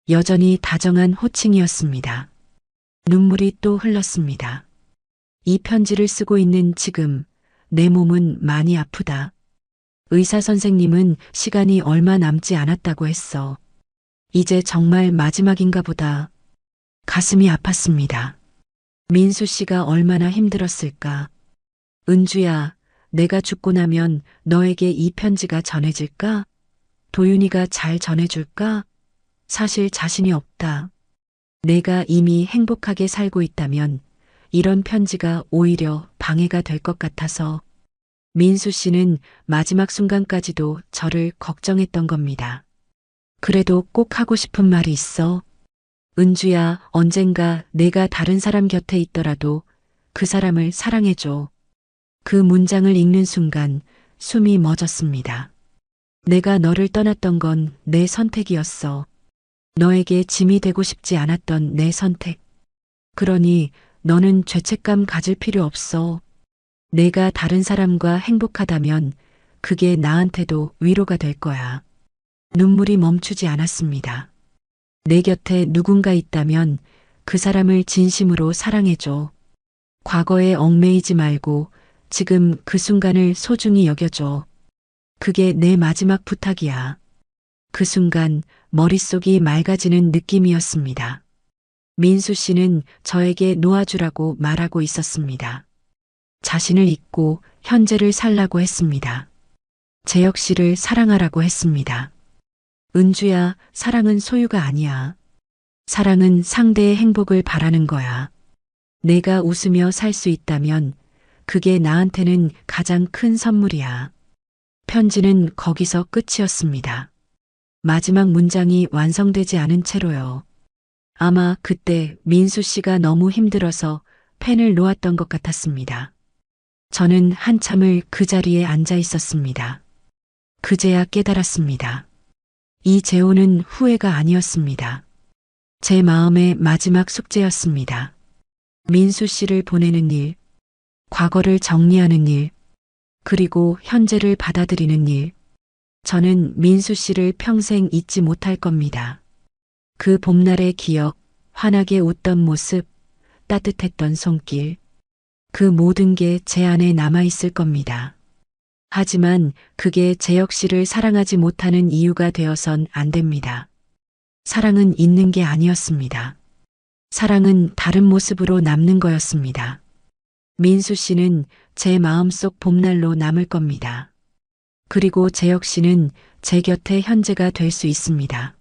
여전히 다정한 호칭이었습니다. 눈물이 또 흘렀습니다. 이 편지를 쓰고 있는 지금 내 몸은 많이 아프다. 의사 선생님은 시간이 얼마 남지 않았다고 했어. 이제 정말 마지막인가 보다. 가슴이 아팠습니다. 민수 씨가 얼마나 힘들었을까. 은주야, 내가 죽고 나면 너에게 이 편지가 전해질까? 도윤이가 잘 전해줄까? 사실 자신이 없다. 내가 이미 행복하게 살고 있다면 이런 편지가 오히려 방해가 될 것 같아서. 민수 씨는 마지막 순간까지도 저를 걱정했던 겁니다. 그래도 꼭 하고 싶은 말이 있어. 은주야, 언젠가 내가 다른 사람 곁에 있더라도 그 사람을 사랑해줘. 그 문장을 읽는 순간 숨이 멎었습니다. 내가 너를 떠났던 건 내 선택이었어. 너에게 짐이 되고 싶지 않았던 내 선택. 그러니 너는 죄책감 가질 필요 없어. 내가 다른 사람과 행복하다면 그게 나한테도 위로가 될 거야. 눈물이 멈추지 않았습니다. 내 곁에 누군가 있다면 그 사람을 진심으로 사랑해줘. 과거에 얽매이지 말고 지금 그 순간을 소중히 여겨줘. 그게 내 마지막 부탁이야. 그 순간 머릿속이 맑아지는 느낌이었습니다. 민수 씨는 저에게 놓아주라고 말하고 있었습니다. 자신을 잊고 현재를 살라고 했습니다. 재혁 씨를 사랑하라고 했습니다. 은주야, 사랑은 소유가 아니야. 사랑은 상대의 행복을 바라는 거야. 내가 웃으며 살 수 있다면 그게 나한테는 가장 큰 선물이야. 편지는 거기서 끝이었습니다. 마지막 문장이 완성되지 않은 채로요. 아마 그때 민수 씨가 너무 힘들어서 펜을 놓았던 것 같았습니다. 저는 한참을 그 자리에 앉아 있었습니다. 그제야 깨달았습니다. 이 재혼은 후회가 아니었습니다. 제 마음의 마지막 숙제였습니다. 민수 씨를 보내는 일, 과거를 정리하는 일, 그리고 현재를 받아들이는 일. 저는 민수 씨를 평생 잊지 못할 겁니다. 그 봄날의 기억, 환하게 웃던 모습, 따뜻했던 손길. 그 모든 게 제 안에 남아있을 겁니다. 하지만 그게 재혁 씨를 사랑하지 못하는 이유가 되어선 안 됩니다. 사랑은 있는 게 아니었습니다. 사랑은 다른 모습으로 남는 거였습니다. 민수 씨는 제 마음속 봄날로 남을 겁니다. 그리고 재혁 씨는 제 곁에 현재가 될 수 있습니다.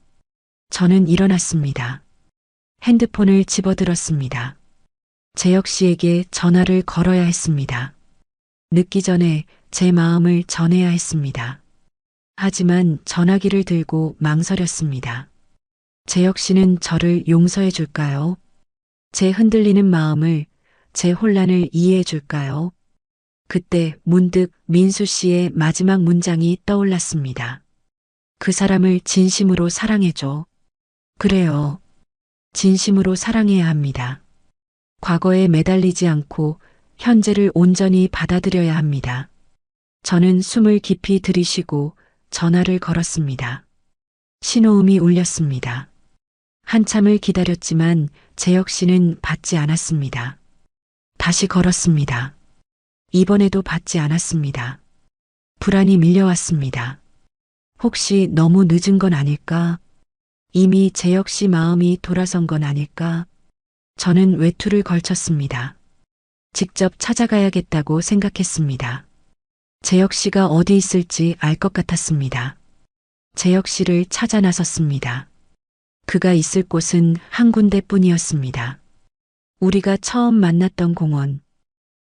저는 일어났습니다. 핸드폰을 집어들었습니다. 재혁 씨에게 전화를 걸어야 했습니다. 늦기 전에 제 마음을 전해야 했습니다. 하지만 전화기를 들고 망설였습니다. 재혁 씨는 저를 용서해 줄까요? 제 흔들리는 마음을, 제 혼란을 이해해 줄까요? 그때 문득 민수 씨의 마지막 문장이 떠올랐습니다. 그 사람을 진심으로 사랑해줘. 그래요. 진심으로 사랑해야 합니다. 과거에 매달리지 않고 현재를 온전히 받아들여야 합니다. 저는 숨을 깊이 들이쉬고 전화를 걸었습니다. 신호음이 울렸습니다. 한참을 기다렸지만 재혁 씨는 받지 않았습니다. 다시 걸었습니다. 이번에도 받지 않았습니다. 불안이 밀려왔습니다. 혹시 너무 늦은 건 아닐까? 이미 재혁 씨 마음이 돌아선 건 아닐까? 저는 외투를 걸쳤습니다. 직접 찾아가야겠다고 생각했습니다. 재혁 씨가 어디 있을지 알 것 같았습니다. 재혁 씨를 찾아 나섰습니다. 그가 있을 곳은 한 군데뿐이었습니다. 우리가 처음 만났던 공원.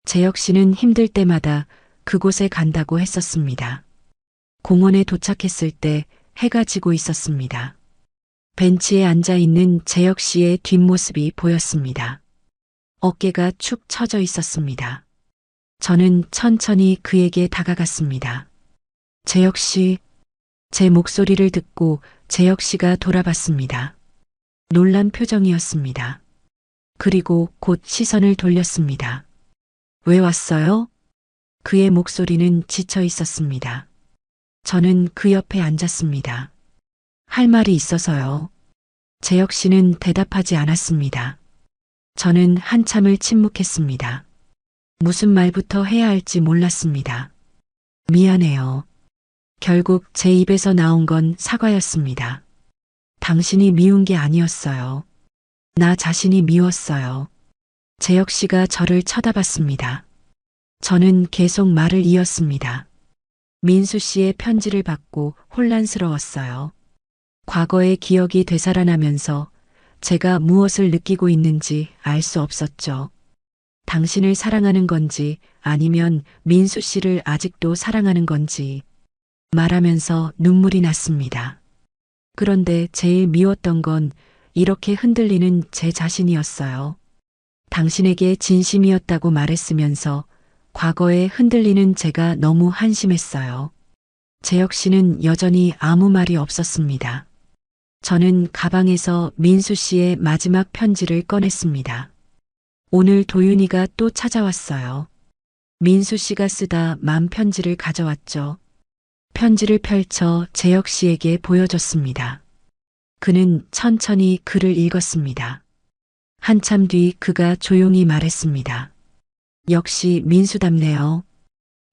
재혁 씨는 힘들 때마다 그곳에 간다고 했었습니다. 공원에 도착했을 때 해가 지고 있었습니다. 벤치에 앉아 있는 재혁 씨의 뒷모습이 보였습니다. 어깨가 축 처져 있었습니다. 저는 천천히 그에게 다가갔습니다. 재혁 씨, 제 목소리를 듣고 재혁 씨가 돌아봤습니다. 놀란 표정이었습니다. 그리고 곧 시선을 돌렸습니다. 왜 왔어요? 그의 목소리는 지쳐 있었습니다. 저는 그 옆에 앉았습니다. 할 말이 있어서요. 재혁 씨는 대답하지 않았습니다. 저는 한참을 침묵했습니다. 무슨 말부터 해야 할지 몰랐습니다. 미안해요. 결국 제 입에서 나온 건 사과였습니다. 당신이 미운 게 아니었어요. 나 자신이 미웠어요. 재혁 씨가 저를 쳐다봤습니다. 저는 계속 말을 이었습니다. 민수 씨의 편지를 받고 혼란스러웠어요. 과거의 기억이 되살아나면서 제가 무엇을 느끼고 있는지 알 수 없었죠. 당신을 사랑하는 건지 아니면 민수 씨를 아직도 사랑하는 건지 말하면서 눈물이 났습니다. 그런데 제일 미웠던 건 이렇게 흔들리는 제 자신이었어요. 당신에게 진심이었다고 말했으면서 과거에 흔들리는 제가 너무 한심했어요. 재혁 씨는 여전히 아무 말이 없었습니다. 저는 가방에서 민수 씨의 마지막 편지를 꺼냈습니다. 오늘 도윤이가 또 찾아왔어요. 민수 씨가 쓰다 만 편지를 가져왔죠. 편지를 펼쳐 재혁 씨에게 보여줬습니다. 그는 천천히 글을 읽었습니다. 한참 뒤 그가 조용히 말했습니다. 역시 민수답네요.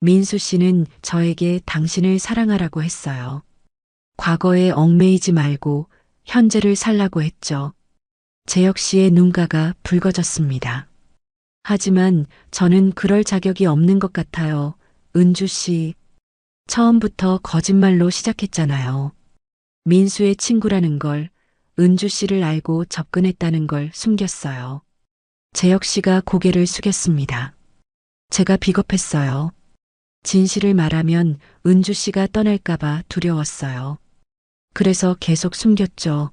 민수 씨는 저에게 당신을 사랑하라고 했어요. 과거에 얽매이지 말고 현재를 살라고 했죠. 재혁 씨의 눈가가 붉어졌습니다. 하지만 저는 그럴 자격이 없는 것 같아요. 은주 씨. 처음부터 거짓말로 시작했잖아요. 민수의 친구라는 걸, 은주 씨를 알고 접근했다는 걸 숨겼어요. 재혁 씨가 고개를 숙였습니다. 제가 비겁했어요. 진실을 말하면 은주 씨가 떠날까봐 두려웠어요. 그래서 계속 숨겼죠.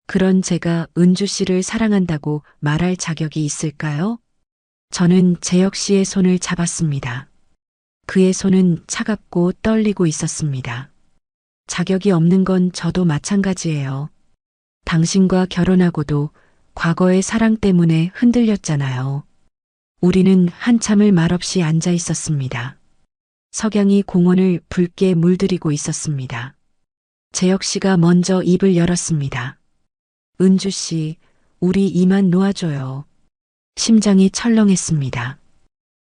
그런 제가 은주 씨를 사랑한다고 말할 자격이 있을까요? 저는 재혁 씨의 손을 잡았습니다. 그의 손은 차갑고 떨리고 있었습니다. 자격이 없는 건 저도 마찬가지예요. 당신과 결혼하고도 과거의 사랑 때문에 흔들렸잖아요. 우리는 한참을 말없이 앉아 있었습니다. 석양이 공원을 붉게 물들이고 있었습니다. 재혁 씨가 먼저 입을 열었습니다. 은주 씨, 우리 이만 놓아줘요. 심장이 철렁했습니다.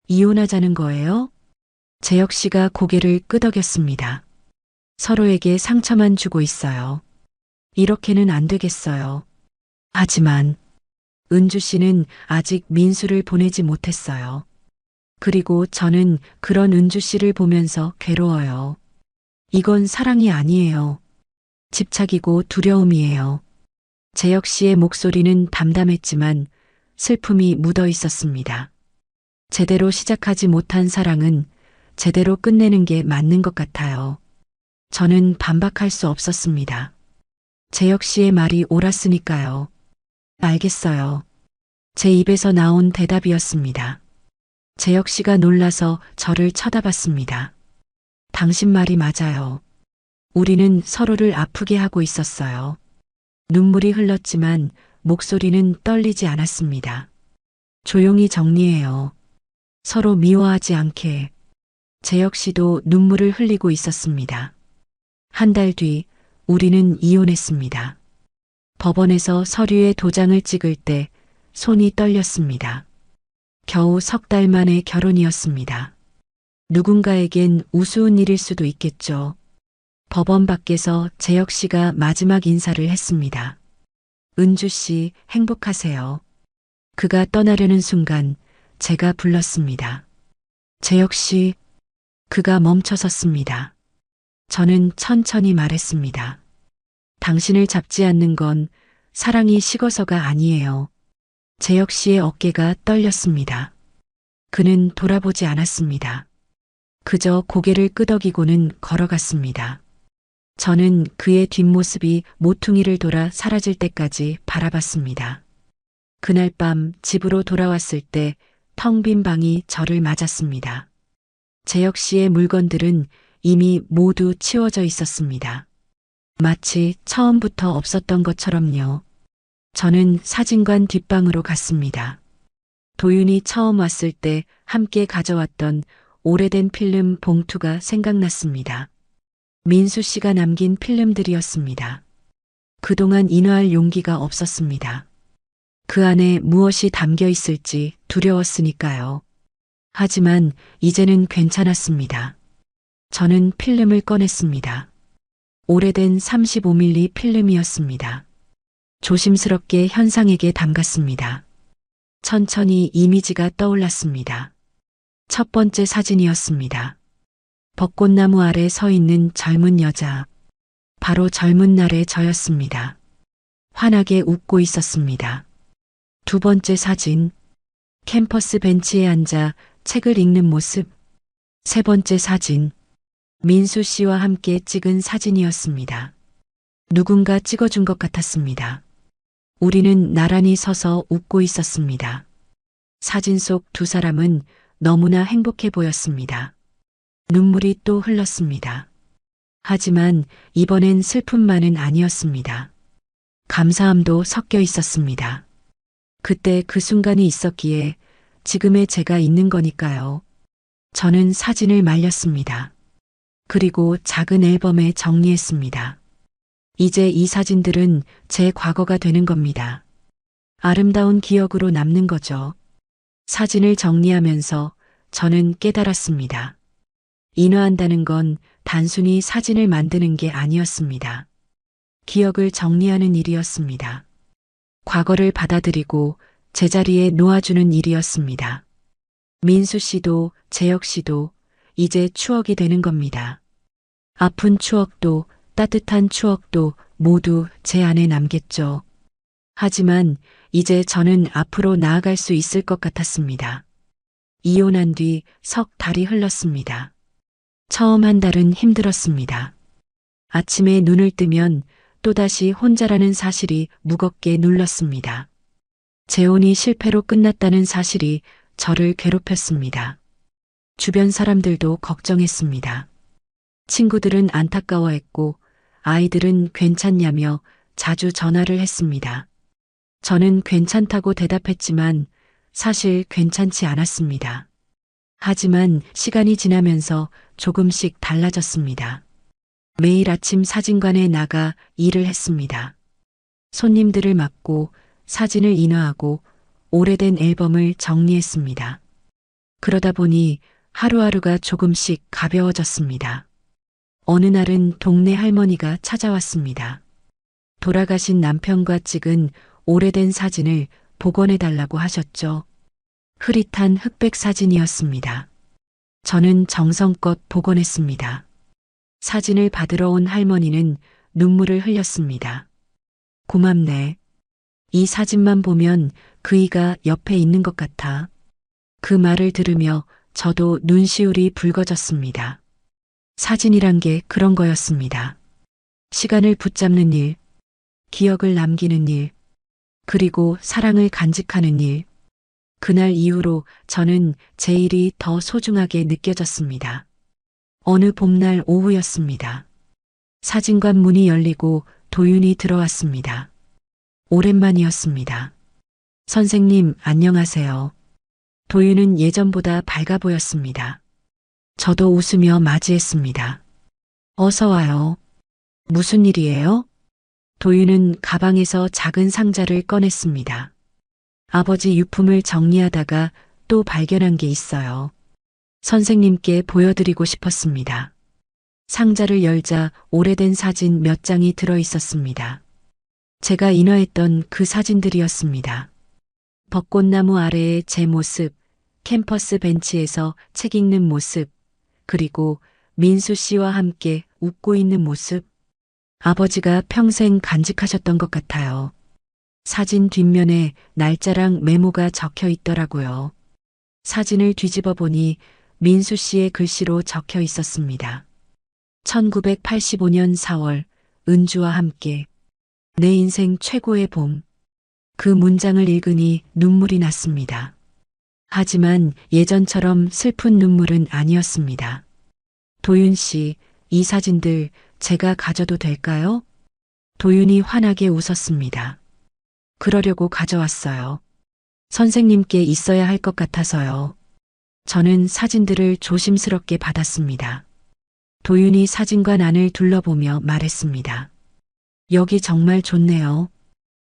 이혼하자는 거예요? 재혁 씨가 고개를 끄덕였습니다. 서로에게 상처만 주고 있어요. 이렇게는 안 되겠어요. 하지만 은주 씨는 아직 민수를 보내지 못했어요. 그리고 저는 그런 은주 씨를 보면서 괴로워요. 이건 사랑이 아니에요. 집착이고 두려움이에요. 재혁 씨의 목소리는 담담했지만 슬픔이 묻어 있었습니다. 제대로 시작하지 못한 사랑은 제대로 끝내는 게 맞는 것 같아요. 저는 반박할 수 없었습니다. 재혁 씨의 말이 옳았으니까요. 알겠어요. 제 입에서 나온 대답이었습니다. 재혁 씨가 놀라서 저를 쳐다봤습니다. 당신 말이 맞아요. 우리는 서로를 아프게 하고 있었어요. 눈물이 흘렀지만 목소리는 떨리지 않았습니다. 조용히 정리해요. 서로 미워하지 않게. 재혁 씨도 눈물을 흘리고 있었습니다. 한 달 뒤 우리는 이혼했습니다. 법원에서 서류에 도장을 찍을 때 손이 떨렸습니다. 겨우 석 달 만의 결혼이었습니다. 누군가에겐 우스운 일일 수도 있겠죠. 법원 밖에서 재혁 씨가 마지막 인사를 했습니다. 은주 씨, 행복하세요. 그가 떠나려는 순간 제가 불렀습니다. 재혁 씨, 그가 멈춰섰습니다. 저는 천천히 말했습니다. 당신을 잡지 않는 건 사랑이 식어서가 아니에요. 재혁 씨의 어깨가 떨렸습니다. 그는 돌아보지 않았습니다. 그저 고개를 끄덕이고는 걸어갔습니다. 저는 그의 뒷모습이 모퉁이를 돌아 사라질 때까지 바라봤습니다. 그날 밤 집으로 돌아왔을 때 텅 빈 방이 저를 맞았습니다. 재혁 씨의 물건들은 이미 모두 치워져 있었습니다. 마치 처음부터 없었던 것처럼요. 저는 사진관 뒷방으로 갔습니다. 도윤이 처음 왔을 때 함께 가져왔던 오래된 필름 봉투가 생각났습니다. 민수 씨가 남긴 필름들이었습니다. 그동안 인화할 용기가 없었습니다. 그 안에 무엇이 담겨 있을지 두려웠으니까요. 하지만 이제는 괜찮았습니다. 저는 필름을 꺼냈습니다. 오래된 35mm 필름이었습니다. 조심스럽게 현상에게 담갔습니다. 천천히 이미지가 떠올랐습니다. 첫 번째 사진이었습니다. 벚꽃나무 아래 서 있는 젊은 여자. 바로 젊은 날의 저였습니다. 환하게 웃고 있었습니다. 두 번째 사진. 캠퍼스 벤치에 앉아 책을 읽는 모습. 세 번째 사진. 민수 씨와 함께 찍은 사진이었습니다. 누군가 찍어준 것 같았습니다. 우리는 나란히 서서 웃고 있었습니다. 사진 속 두 사람은 너무나 행복해 보였습니다. 눈물이 또 흘렀습니다. 하지만 이번엔 슬픔만은 아니었습니다. 감사함도 섞여 있었습니다. 그때 그 순간이 있었기에 지금의 제가 있는 거니까요. 저는 사진을 말렸습니다. 그리고 작은 앨범에 정리했습니다. 이제 이 사진들은 제 과거가 되는 겁니다. 아름다운 기억으로 남는 거죠. 사진을 정리하면서 저는 깨달았습니다. 인화한다는 건 단순히 사진을 만드는 게 아니었습니다. 기억을 정리하는 일이었습니다. 과거를 받아들이고 제자리에 놓아주는 일이었습니다. 민수 씨도 재혁 씨도 이제 추억이 되는 겁니다. 아픈 추억도 따뜻한 추억도 모두 제 안에 남겠죠. 하지만 이제 저는 앞으로 나아갈 수 있을 것 같았습니다. 이혼한 뒤 석 달이 흘렀습니다. 처음 한 달은 힘들었습니다. 아침에 눈을 뜨면 또다시 혼자라는 사실이 무겁게 눌렀습니다. 재혼이 실패로 끝났다는 사실이 저를 괴롭혔습니다. 주변 사람들도 걱정했습니다. 친구들은 안타까워했고 아이들은 괜찮냐며 자주 전화를 했습니다. 저는 괜찮다고 대답했지만 사실 괜찮지 않았습니다. 하지만 시간이 지나면서 조금씩 달라졌습니다. 매일 아침 사진관에 나가 일을 했습니다. 손님들을 맡고 사진을 인화하고 오래된 앨범을 정리했습니다. 그러다 보니 하루하루가 조금씩 가벼워졌습니다. 어느 날은 동네 할머니가 찾아왔습니다. 돌아가신 남편과 찍은 오래된 사진을 복원해달라고 하셨죠. 흐릿한 흑백 사진이었습니다. 저는 정성껏 복원했습니다. 사진을 받으러 온 할머니는 눈물을 흘렸습니다. 고맙네. 이 사진만 보면 그이가 옆에 있는 것 같아. 그 말을 들으며 저도 눈시울이 붉어졌습니다. 사진이란 게 그런 거였습니다. 시간을 붙잡는 일, 기억을 남기는 일, 그리고 사랑을 간직하는 일. 그날 이후로 저는 제 일이 더 소중하게 느껴졌습니다. 어느 봄날 오후였습니다. 사진관 문이 열리고 도윤이 들어왔습니다. 오랜만이었습니다. 선생님, 안녕하세요. 도윤은 예전보다 밝아 보였습니다. 저도 웃으며 맞이했습니다. 어서 와요. 무슨 일이에요? 도윤은 가방에서 작은 상자를 꺼냈습니다. 아버지 유품을 정리하다가 또 발견한 게 있어요. 선생님께 보여드리고 싶었습니다. 상자를 열자 오래된 사진 몇 장이 들어 있었습니다. 제가 인화했던 그 사진들이었습니다. 벚꽃나무 아래의 제 모습, 캠퍼스 벤치에서 책 읽는 모습, 그리고 민수 씨와 함께 웃고 있는 모습. 아버지가 평생 간직하셨던 것 같아요. 사진 뒷면에 날짜랑 메모가 적혀 있더라고요. 사진을 뒤집어 보니 민수 씨의 글씨로 적혀 있었습니다. 1985년 4월, 은주와 함께. 내 인생 최고의 봄. 그 문장을 읽으니 눈물이 났습니다. 하지만 예전처럼 슬픈 눈물은 아니었습니다. 도윤 씨, 이 사진들 제가 가져도 될까요? 도윤이 환하게 웃었습니다. 그러려고 가져왔어요. 선생님께 있어야 할 것 같아서요. 저는 사진들을 조심스럽게 받았습니다. 도윤이 사진관 안을 둘러보며 말했습니다. 여기 정말 좋네요.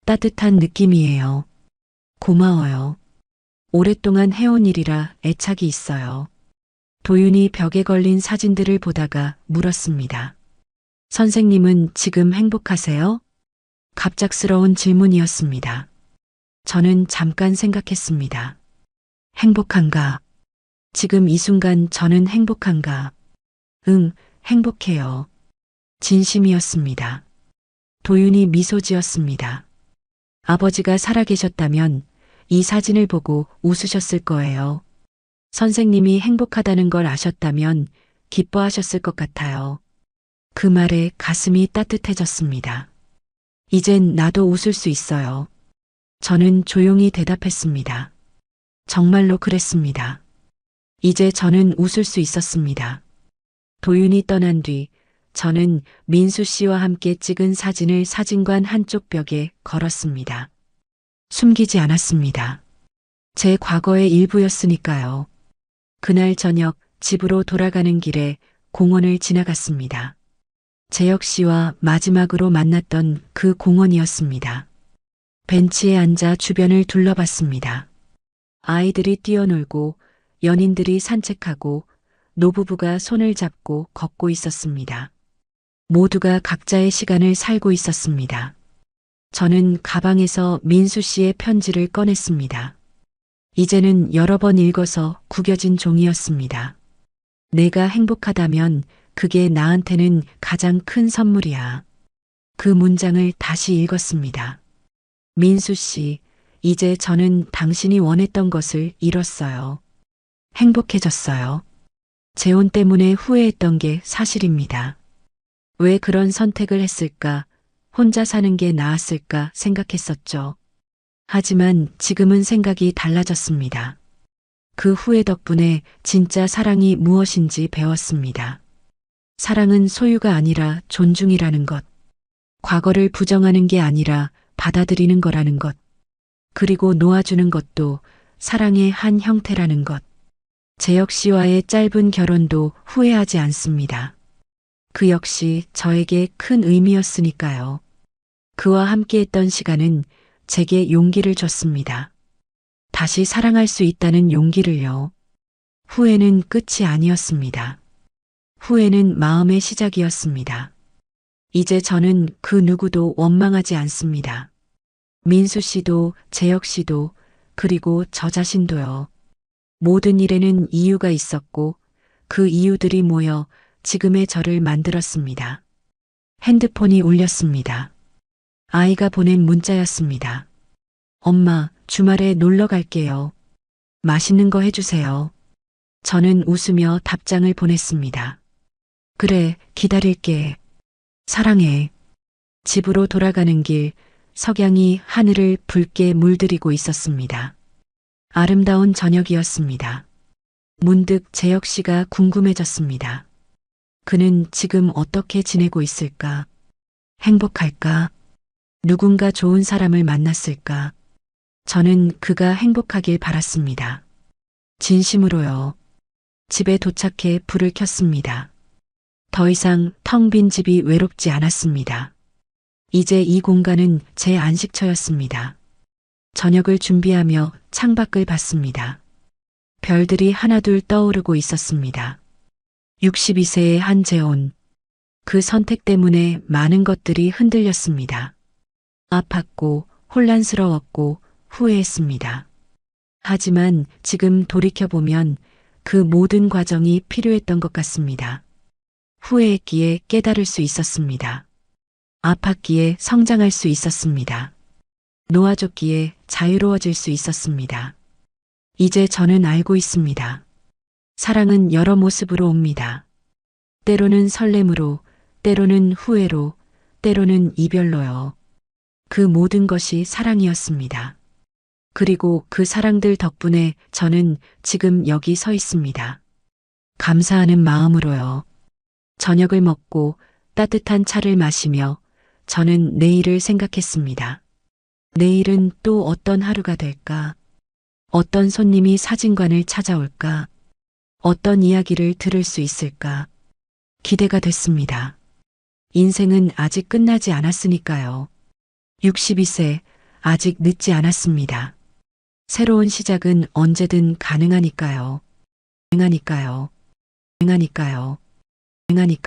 따뜻한 느낌이에요. 고마워요. 오랫동안 해온 일이라 애착이 있어요. 도윤이 벽에 걸린 사진들을 보다가 물었습니다. 선생님은 지금 행복하세요? 갑작스러운 질문이었습니다. 저는 잠깐 생각했습니다. 행복한가? 지금 이 순간 저는 행복한가? 응, 행복해요. 진심이었습니다. 도윤이 미소 지었습니다. 아버지가 살아계셨다면 이 사진을 보고 웃으셨을 거예요. 선생님이 행복하다는 걸 아셨다면 기뻐하셨을 것 같아요. 그 말에 가슴이 따뜻해졌습니다. 이젠 나도 웃을 수 있어요. 저는 조용히 대답했습니다. 정말로 그랬습니다. 이제 저는 웃을 수 있었습니다. 도윤이 떠난 뒤 저는 민수 씨와 함께 찍은 사진을 사진관 한쪽 벽에 걸었습니다. 숨기지 않았습니다. 제 과거의 일부였으니까요. 그날 저녁 집으로 돌아가는 길에 공원을 지나갔습니다. 재혁 씨와 마지막으로 만났던 그 공원이었습니다. 벤치에 앉아 주변을 둘러봤습니다. 아이들이 뛰어놀고 연인들이 산책하고 노부부가 손을 잡고 걷고 있었습니다. 모두가 각자의 시간을 살고 있었습니다. 저는 가방에서 민수 씨의 편지를 꺼냈습니다. 이제는 여러 번 읽어서 구겨진 종이였습니다. 내가 행복하다면 그게 나한테는 가장 큰 선물이야. 그 문장을 다시 읽었습니다. 민수 씨, 이제 저는 당신이 원했던 것을 이뤘어요. 행복해졌어요. 재혼 때문에 후회했던 게 사실입니다. 왜 그런 선택을 했을까? 혼자 사는 게 나았을까 생각했었죠. 하지만 지금은 생각이 달라졌습니다. 그 후회 덕분에 진짜 사랑이 무엇인지 배웠습니다. 사랑은 소유가 아니라 존중이라는 것. 과거를 부정하는 게 아니라 받아들이는 거라는 것. 그리고 놓아주는 것도 사랑의 한 형태라는 것. 재혁 씨와의 짧은 결혼도 후회하지 않습니다. 그 역시 저에게 큰 의미였으니까요. 그와 함께했던 시간은 제게 용기를 줬습니다. 다시 사랑할 수 있다는 용기를요. 후회는 끝이 아니었습니다. 후회는 마음의 시작이었습니다. 이제 저는 그 누구도 원망하지 않습니다. 민수 씨도 재혁 씨도 그리고 저 자신도요. 모든 일에는 이유가 있었고 그 이유들이 모여 지금의 저를 만들었습니다. 핸드폰이 울렸습니다. 아이가 보낸 문자였습니다. 엄마, 주말에 놀러 갈게요. 맛있는 거 해주세요. 저는 웃으며 답장을 보냈습니다. 그래, 기다릴게. 사랑해. 집으로 돌아가는 길, 석양이 하늘을 붉게 물들이고 있었습니다. 아름다운 저녁이었습니다. 문득 재혁 씨가 궁금해졌습니다. 그는 지금 어떻게 지내고 있을까? 행복할까? 누군가 좋은 사람을 만났을까? 저는 그가 행복하길 바랐습니다. 진심으로요. 집에 도착해 불을 켰습니다. 더 이상 텅 빈 집이 외롭지 않았습니다. 이제 이 공간은 제 안식처였습니다. 저녁을 준비하며 창밖을 봤습니다. 별들이 하나둘 떠오르고 있었습니다. 62세의 한재혼. 그 선택 때문에 많은 것들이 흔들렸습니다. 아팠고 혼란스러웠고 후회했습니다. 하지만 지금 돌이켜보면 그 모든 과정이 필요했던 것 같습니다. 후회했기에 깨달을 수 있었습니다. 아팠기에 성장할 수 있었습니다. 놓아줬기에 자유로워질 수 있었습니다. 이제 저는 알고 있습니다. 사랑은 여러 모습으로 옵니다. 때로는 설렘으로, 때로는 후회로, 때로는 이별로요. 그 모든 것이 사랑이었습니다. 그리고 그 사랑들 덕분에 저는 지금 여기 서 있습니다. 감사하는 마음으로요. 저녁을 먹고 따뜻한 차를 마시며 저는 내일을 생각했습니다. 내일은 또 어떤 하루가 될까? 어떤 손님이 사진관을 찾아올까? 어떤 이야기를 들을 수 있을까? 기대가 됐습니다. 인생은 아직 끝나지 않았으니까요. 62세, 아직 늦지 않았습니다. 새로운 시작은 언제든 가능하니까요. 가능하니까요. 가능하니까요. 가능하니까요.